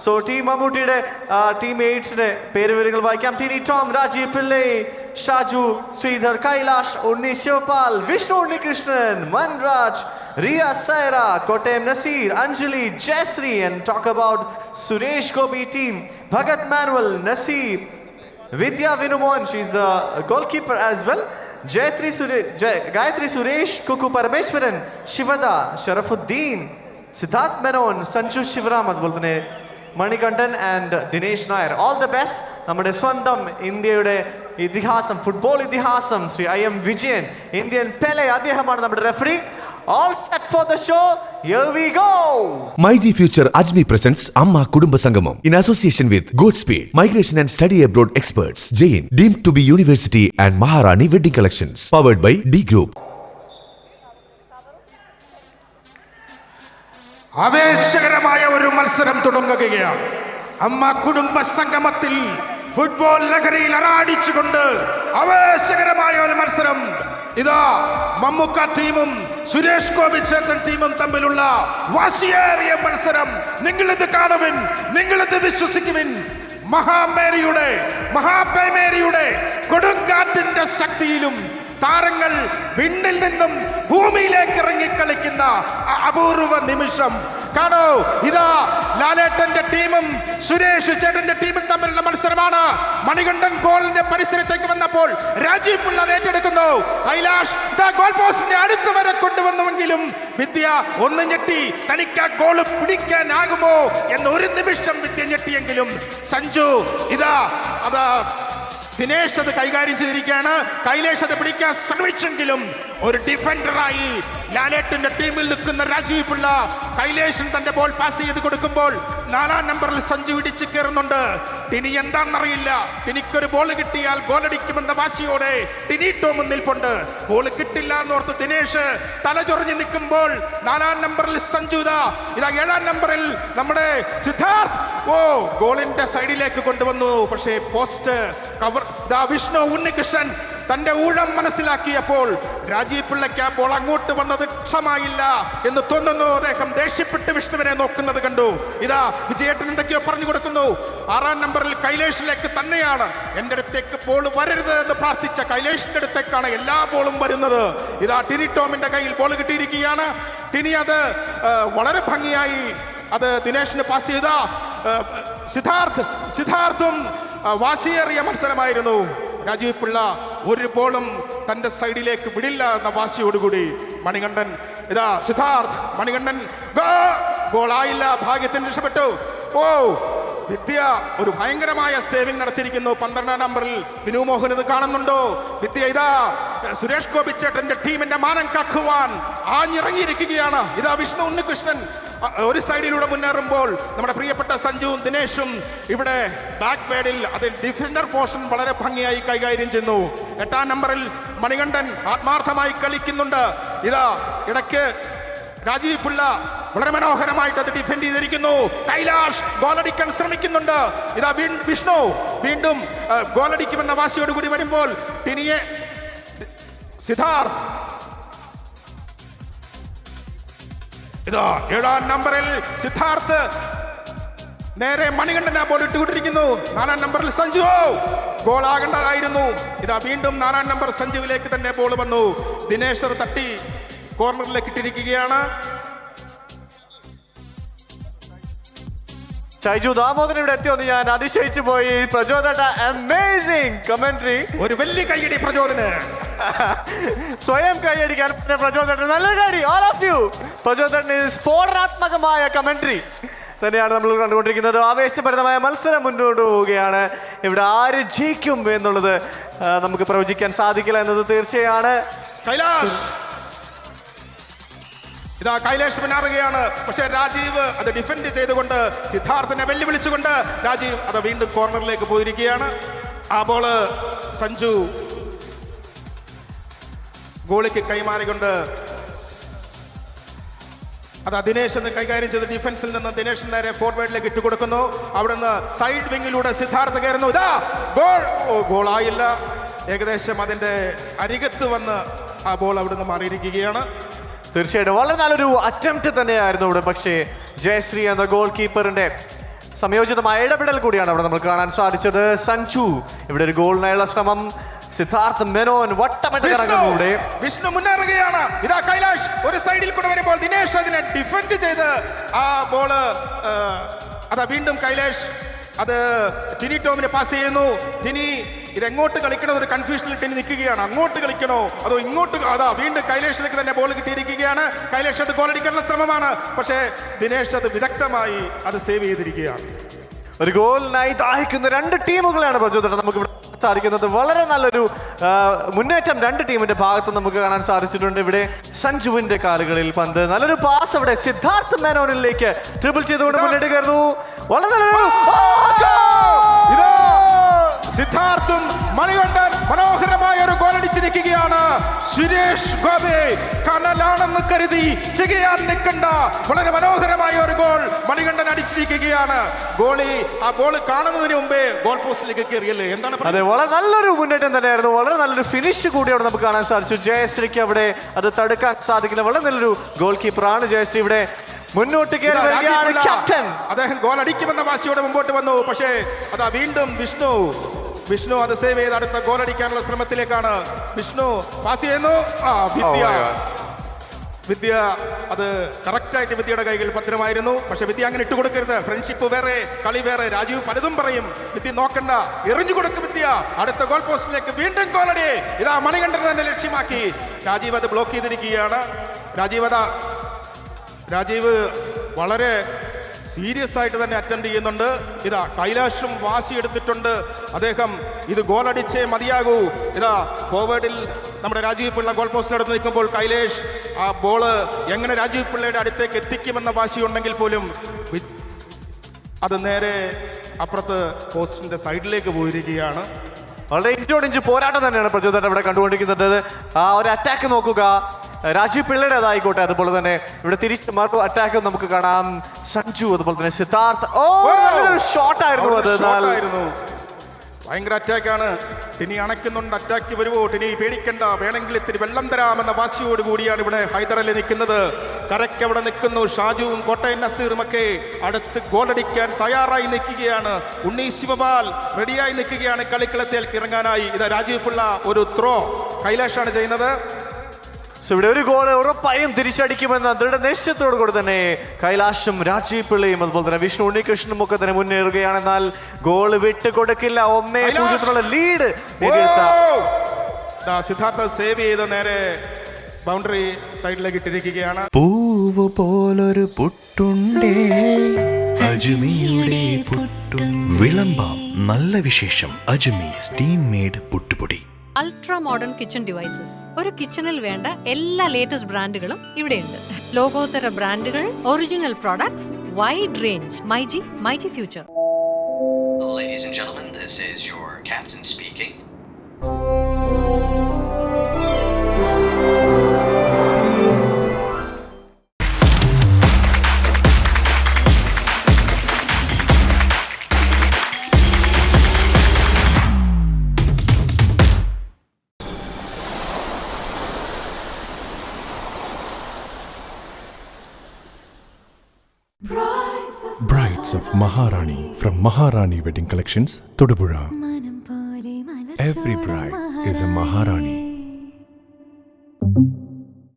So team മമ്മൂട്ടിയുടെ ടീംമേറ്റ്സിന്റെ പേരുവിവരങ്ങൾ വായിക്കാം. Tini Tom, Rajeev Pillai, Shaju, Sreedhar, Kailash, Unni Sivapal, Vishnu Unnikrishnan, Manraj, Ria Saira, Kotem Nasir, Anjali, Jayasree, and talk about Suresh Gopi team, Bhagat Manuel, Nasir, Vidya Vinumohan, she's the goalkeeper as well, Gayatri Suresh, Kuku Parameshwaran, Shivada, Sharafuddin, Siddharth Menon, Sanju Shivaram, അതുപോലെ Manikandan and Dinesh Nair. All the best. നമ്മുടെ സ്വന്തം ഇന്ത്യയുടെ ഇതിഹാസം, football ഇതിഹാസം Shri IM Vijayan, Indian Pele, അദ്ദേഹമാണ് നമ്മുടെ referee. All set for the show. Here we go. MyG Future Ajmi presents Amma Kudumba Sangamam in association with Goodspeed, Migration and Study Abroad Experts, Jain, deemed to be University, and Maharani Wedding Collections, powered by D Group. ആവേശകരമായ ഒരു മത്സരം തുടങ്ങുകയാണ്. അമ്മ കുടുംബ സംഗമത്തിൽ football ലഹരിയിൽ അറാടിച്ചുകൊണ്ട് ആവേശകരമായ ഒരു മത്സരം. ഇതാ മമ്മൂക്ക ടീമും സുരേഷ് ഗോപി ചേട്ടൻ ടീമും തമ്മിലുള്ള വാശിയേറിയ മത്സരം. നിങ്ങളിത് കാണുവിൻ, നിങ്ങളിത് വിശ്വസിക്കുവിൻ. മഹാപേമേരിയുടെ കൊടുങ്കാറ്റിന്റെ ശക്തിയിലും താരങ്ങൾ വിണ്ണിൽ നിന്നും ഭൂമിയിലേക്ക് ഇറങ്ങി കളിക്കുന്ന അപൂർവ നിമിഷം കാണോ. ഇതാ ലാലേട്ടന്റെ ടീമും സുരേഷ് ചേട്ടന്റെ ടീമും തമ്മിലുള്ള മത്സരമാണ്. മണികണ്ഠൻ ഗോളിന്റെ പരിസരത്തേക്ക് വന്നപ്പോൾ രാജീവ് പിള്ള ഏറ്റെടുക്കുന്നു. കൈലാഷ് ഗോൾ പോസ്റ്റിന്റെ അടുത്ത് വരെ കൊണ്ടുവന്നുവെങ്കിലും വിദ്യ ഒന്ന് ഞെട്ടി. തനിക്ക് ആ ഗോൾ പിടിക്കാനാകുമോ എന്ന് ഒരു നിമിഷം വിദ്യ ഞെട്ടിയെങ്കിലും സഞ്ജു അതാ ദിനേശ് അത് കൈകാര്യം ചെയ്തിരിക്കുകയാണ്. കൈലേഷ് അത് പിടിക്കാൻ ശ്രമിച്ചെങ്കിലും ഒരു ഡിഫൻഡറായി ലാലേട്ടന്റെ ടീമിൽ നിൽക്കുന്ന രാജീവ് പിള്ള കൈലേഷൻ തന്റെ ബോൾ പാസ് ചെയ്ത് കൊടുക്കുമ്പോൾ 4-ാം നമ്പറിൽ സഞ്ജു ഇടിച്ച് കയറുന്നുണ്ട്. ടിനി എന്താണെന്നറിയില്ല. ടിനിക്കൊരു ബോൾ കിട്ടിയാൽ ഗോളടിക്കുമെന്ന വാശിയോടെ ടിനി ടോം നിൽപ്പുണ്ട്. ബോൾ കിട്ടില്ല എന്നോർത്ത് ദിനേശ് തലചൊറിഞ്ഞ് നിൽക്കുമ്പോൾ 4-ാം നമ്പറിൽ സഞ്ജു, ഇതാ 7-ാം നമ്പറിൽ നമ്മുടെ സിദ്ധാർത്ഥ് ഗോളിന്റെ സൈഡിലേക്ക് കൊണ്ടുവന്നു. പക്ഷേ പോസ്റ്റ് കവർ. വിഷ്ണു ഉണ്ണികൃഷ്ണൻ തന്റെ ഊഴം മനസ്സിലാക്കിയപ്പോൾ രാജീവ് പിള്ളയ്ക്ക് ആ ബോൾ അങ്ങോട്ട് വന്നത് ഇഷ്ടമായില്ല എന്ന് തോന്നുന്നു. അദ്ദേഹം ദേഷ്യപ്പെട്ട് വിഷ്ണുവിനെ നോക്കുന്നത് കണ്ടു. ഇതാ വിജയേട്ടൻ എന്തൊക്കെയോ പറഞ്ഞു കൊടുക്കുന്നു. 6-ാം നമ്പറിൽ കൈലേഷിലേക്ക് തന്നെയാണ്. എൻ്റെ അടുത്തേക്ക് ബോൾ വരരുത് എന്ന് പ്രാർത്ഥിച്ച കൈലേഷിന്റെ അടുത്തേക്കാണ് എല്ലാ ബോളും വരുന്നത്. ഇതാ ടിനി ടോമിന്റെ കയ്യിൽ ബോൾ കിട്ടിയിരിക്കുകയാണ്. ടിനി അത് വളരെ ഭംഗിയായി അത് ദിനേശിന് പാസ് ചെയ്ത സിദ്ധാർത്ഥും വാശിയേറിയ മത്സരമായിരുന്നു. രാജീവ് പിള്ള ഒരു ബോളും തന്റെ സൈഡിലേക്ക് വിടില്ല എന്ന വാശിയോടുകൂടി മണികണ്ഠൻ, സിദ്ധാർത്ഥ്, മണികണ്ഠൻ ഗോളായില്ല. ഭാഗ്യത്തിന് രക്ഷപ്പെട്ടു. വിദ്യ ഒരു ഭയങ്കരമായ സേവിങ് നടത്തിയിരിക്കുന്നു. 12-ാം നമ്പറിൽ വിനു മോഹൻ ഇത് കാണുന്നുണ്ടോ? വിദ്യ സുരേഷ് ഗോപി ചേട്ടന്റെ ടീമിന്റെ മാനം കാക്കുവാൻ ആഞ്ഞിറങ്ങിയിരിക്കുകയാണ്. വിഷ്ണു ഉണ്ണികൃഷ്ണൻ ഒരു സൈഡിലൂടെ മുന്നേറുമ്പോൾ നമ്മുടെ പ്രിയപ്പെട്ട സഞ്ജുവും ദിനേശും ഇവിടെ ബാക്ക് പേഡിൽ അതിൽ ഡിഫൻഡർ പോർഷൻ വളരെ ഭംഗിയായി കൈകാര്യം ചെയ്യുന്നു. 8-ാം നമ്പറിൽ മണികണ്ഠൻ ആത്മാർത്ഥമായി കളിക്കുന്നുണ്ട്. ഇടയ്ക്ക് രാജീവ് പിള്ള വളരെ മനോഹരമായിട്ട് അത് ഡിഫെൻഡ് ചെയ്തിരിക്കുന്നു. കൈലാഷ് ഗോളടിക്കാൻ ശ്രമിക്കുന്നുണ്ട്. വിഷ്ണു വീണ്ടും ഗോളടിക്കുമെന്ന വാശിയോടുകൂടി വരുമ്പോൾ ടിനിയെ സിദ്ധാർത്ഥ് 7-ാം നമ്പറിൽ സിദ്ധാർത്ഥ് നേരെ മണികണ്ഠൻ ആ ബോൾ ഇട്ടുകൊണ്ടിരിക്കുന്നു. 4-ാം നമ്പറിൽ സഞ്ജു ഗോളാകേണ്ടതായിരുന്നു. വീണ്ടും 4-ാം നമ്പർ സഞ്ജുവിലേക്ക് തന്നെ ബോൾ വന്നു. ദിനേശ് തട്ടി കോർണറിലേക്ക് ഇട്ടിരിക്കുകയാണ്. ഷൈജു ദാമോദരൻ ഇവിടെ എത്തിയോന്ന് ഞാൻ അതിശയിച്ചു പോയി. Prachodana amazing commentary. ഒരു വലിയ കൈയടി പ്രചോദന. സ്വയം കൈയടിക്കാൻ പ്രചോദന നല്ല കൈയടി. All of you. പ്രചോദന സ്ഫോടനാത്മകമായ കമന്ററി തന്നെയാണ് നമ്മൾ കണ്ടുകൊണ്ടിരിക്കുന്നത്. ആവേശഭരിതമായ മത്സരം മുന്നോട്ട് പോവുകയാണ്. ഇവിടെ ആര് ജയിക്കും എന്നുള്ളത് നമുക്ക് പ്രവചിക്കാൻ സാധിക്കില്ല എന്നത് തീർച്ചയാണ്. കൈലേഷ് പിന്നാറുകയാണ്. പക്ഷേ രാജീവ് അത് ഡിഫെൻഡ് ചെയ്തുകൊണ്ട് സിദ്ധാർത്ഥിനെ വെല്ലുവിളിച്ചുകൊണ്ട് രാജീവ് അത് വീണ്ടും കോർണറിലേക്ക് പോയിരിക്കുകയാണ്. ആ ബോള് സഞ്ജു ഗോളിക്ക് കൈമാറിക്കൊണ്ട് ദിനേശ് എന്ന് കൈകാര്യം ചെയ്ത് ഡിഫൻസിൽ നിന്ന് ദിനേശ് നേരെ ഫോർവേഡിലേക്ക് ഇട്ടുകൊടുക്കുന്നു. അവിടുന്ന് സൈഡ് വിങ്ങിലൂടെ സിദ്ധാർത്ഥ് കയറുന്നു. ഗോളായില്ല. ഏകദേശം അതിന്റെ അരികത്ത് വന്ന് ആ ബോൾ അവിടുന്ന് മാറിയിരിക്കുകയാണ്. തീർച്ചയായിട്ടും വളരെ നല്ലൊരു അറ്റംപ്റ്റ് തന്നെയായിരുന്നു ഇവിടെ. പക്ഷേ ജയശ്രീ എന്ന ഗോൾ കീപ്പറിന്റെ സംയോജിതമായ ഇടപെടൽ കൂടിയാണ് അവിടെ നമുക്ക് കാണാൻ സാധിച്ചത്. സഞ്ജു ഇവിടെ ഒരു ഗോളിനായുള്ള ശ്രമം. സിദ്ധാർത്ഥ് മേനോൻ വട്ടമിട്ട് കറങ്ങുന്നൂടെ വിഷ്ണു മുന്നേറുകയാണ്. ഇതാ കൈലാഷ് ഒരു സൈഡിൽ കൂടെ വരുമ്പോൾ ദിനേശ് അതിനെ ഡിഫെൻഡ് ചെയ്ത് ആ ബോള് അതാ വീണ്ടും കൈലാഷ് അത് ടിനി ടോമിനെ പാസ് ചെയ്യുന്നു. ടിനി ഇത് എങ്ങോട്ട് കളിക്കണോ ഒരു കൺഫ്യൂഷനിൽ ടിനി നിൽക്കുകയാണ്. അങ്ങോട്ട് കളിക്കണോ അതോ ഇങ്ങോട്ട്? അതാ വീണ്ടും കൈലാഷിലേക്ക് തന്നെ ബോൾ കിട്ടിയിരിക്കുകയാണ്. കൈലാഷ് അത് ഗോളടിക്കാനുള്ള ശ്രമമാണ്, പക്ഷേ ദിനേശ് അത് വിദഗ്ധമായി അത് സേവ് ചെയ്തിരിക്കുകയാണ്. ഒരു ഗോളിനായി ദാഹിക്കുന്ന രണ്ട് ടീമുകളാണ് പ്രചോദനം നമുക്ക് ഇവിടെ സാധിക്കുന്നത്. വളരെ നല്ലൊരു മുന്നേറ്റം രണ്ട് ടീമിന്റെ ഭാഗത്ത് നമുക്ക് കാണാൻ സാധിച്ചിട്ടുണ്ട്. ഇവിടെ സഞ്ജുവിന്റെ കാലുകളിൽ പന്ത്, നല്ലൊരു പാസ് അവിടെ സിദ്ധാർത്ഥ് മേനോനിലേക്ക് ട്രിപ്പിൾ ചെയ്തുകൊണ്ട് മുന്നോട്ട് കയറുന്നു. വളരെ സിദ്ധാർത്ഥും മണികണ്ഠൻ മനോഹരമായ ഒരു ഗോൾ അടിച്ചിരിക്കുകയാണ്. സുരേഷ് ഗോപി കനലാണെന്ന് കരുതി ചെയ്യാൻ നിൽക്കണ്ട, വളരെ മനോഹരമായ ഒരു ഗോൾ മണികണ്ഠൻ അടിച്ചിരിക്കുകയാണ്. ഗോളി ആ ഗോൾ കാണുന്നതിന് മുമ്പേ ഗോൾ പോസ്റ്റിലേക്ക് കയറിയല്ലേ, എന്താണ്? അതെ, വളരെ നല്ലൊരു മുന്നേറ്റം തന്നെയായിരുന്നു. വളരെ നല്ലൊരു ഫിനിഷ് കൂടി അവിടെ നമുക്ക് കാണാൻ സാധിച്ചു. ജയശ്രീക്ക് അവിടെ അത് തടുക്കാൻ സാധിക്കില്ല. വളരെ നല്ലൊരു ഗോൾ കീപ്പറാണ് ജയശ്രീ. ഇവിടെ മുന്നോട്ട് കയറി വരികയാണ് ക്യാപ്റ്റൻ. അദ്ദേഹം ഗോൾ അടിക്കുമെന്ന വാശിയോടെ മുമ്പോട്ട് വന്നു, പക്ഷേ അതാ വീണ്ടും വിഷ്ണു അത് സേവ് ചെയ്ത് അടുത്ത ഗോൾ അടിക്കാനുള്ള ശ്രമത്തിലേക്കാണ്. വിഷ്ണു പാസ് ചെയ്യുന്നു. വിദ്യ അത് കറക്റ്റായിട്ട് വിദ്യയുടെ കൈകളിൽ ഭദ്രമായിരുന്നു. പക്ഷെ വിദ്യ അങ്ങനെ ഇട്ട് കൊടുക്കരുത്. ഫ്രണ്ട്ഷിപ്പ് വേറെ, കളി വേറെ. രാജീവ് പലതും പറയും, വിദ്യ നോക്കണ്ട, എറിഞ്ഞു കൊടുക്കും വിദ്യ. അടുത്ത ഗോൾ പോസ്റ്റിലേക്ക് വീണ്ടും ഗോളടി. ഇതാ മണികണ്ഠൻ തന്നെ ലക്ഷ്യമാക്കി രാജീവ് അത് ബ്ലോക്ക് ചെയ്തിരിക്കുകയാണ്. രാജീവ് വളരെ സീരിയസ് ആയിട്ട് തന്നെ അറ്റൻഡ് ചെയ്യുന്നുണ്ട്. ഇതാ കൈലാഷും വാശി എടുത്തിട്ടുണ്ട്. അദ്ദേഹം ഇത് ഗോളടിച്ചേ മതിയാകൂ. ഇതാ ഫോർവേഡിൽ നമ്മുടെ രാജീവ് പിള്ള ഗോൾ പോസ്റ്റിനടുത്ത് നിൽക്കുമ്പോൾ കൈലേഷ് ആ ബോള് എങ്ങനെ രാജീവ് പിള്ളയുടെ അടുത്തേക്ക് എത്തിക്കുമെന്ന വാശി ഉണ്ടെങ്കിൽ പോലും അത് നേരെ അപ്പുറത്ത് പോസ്റ്റിന്റെ സൈഡിലേക്ക് പോയിരിക്കുകയാണ്. വളരെ ഇഞ്ചോടിഞ്ച് പോരാട്ടം തന്നെയാണ് പ്രചോദനം ഇവിടെ കണ്ടുകൊണ്ടിരിക്കുന്നത്. ആ ഒരു അറ്റാക്ക് നോക്കുക, രാജീവ് പിള്ളയുടേതായിക്കോട്ടെ. അതുപോലെ തന്നെ ഇവിടെ തിരിച്ച് മറു അറ്റാക്ക് നമുക്ക് കാണാം. സഞ്ജു അതുപോലെ തന്നെ സിദ്ധാർത്ഥ്. ഷോട്ടായിരുന്നു അത്. ഭയങ്കര അറ്റാക്കാണ്. ടിനി അണയ്ക്കുന്നുണ്ട്. അറ്റാക്ക് വരുമോ? ടിനി പേടിക്കണ്ട, വേണമെങ്കിൽ ഇത്തിരി വെള്ളം തരാമെന്ന വാശിയോട് കൂടിയാണ് ഇവിടെ ഹൈദർ അലി നിൽക്കുന്നത്. കരയ്ക്ക് അവിടെ നിൽക്കുന്നു. ഷാജുവും കോട്ടയം നസീറും ഒക്കെ അടുത്ത് ഗോളടിക്കാൻ തയ്യാറായി നിൽക്കുകയാണ്. ഉണ്ണി ശിവപാൽ റെഡിയായി നിൽക്കുകയാണ് കളിക്കളത്തിലേക്ക് ഇറങ്ങാനായി. ഇത് രാജീവ് പിള്ള ഒരു ത്രോ കൈലാഷാണ് ചെയ്യുന്നത്. ഇവിടെ ഒരു ഗോൾ ഉറപ്പായും തിരിച്ചടിക്കുമെന്ന ദൃഢനിശ്ചയത്തോടു കൂടി തന്നെ കൈലാഷും രാജീവ് പിള്ളയും അതുപോലെ തന്നെ വിഷ്ണു ഉണ്ണികൃഷ്ണനും ഒക്കെ തന്നെ മുന്നേറുകയാണ്. എന്നാൽ ഗോൾ വിട്ട് കൊടുക്കില്ല. 1-0 ലീഡ് സിദ്ധാർത്ഥ സേവ് ചെയ്ത് നേരെ ബൗണ്ടറി സൈഡിലേക്ക് ഇട്ടിരിക്കുകയാണ്. പൂവ് പോലൊരു പുട്ടുണ്ടേ അജ്മിയുടെ പുട്ടും വിളമ്പാം നല്ല വിശേഷം. അജ്മി സ്റ്റീം മെയ്ഡ് പുട്ടുപൊടി. Ultra modern kitchen devices. ഒരു കിച്ചണിൽ വേണ്ട എല്ലാ ലേറ്റസ്റ്റ് ബ്രാൻഡുകളും ഇവിടെയുണ്ട്. ലോകോത്തര ബ്രാൻഡുകൾ, original products, wide range. MyG future. Ladies and gentlemen, this is your captain speaking. Brides of Maharani from Maharani Wedding Collections, Todupuzha. Every bride is a Maharani.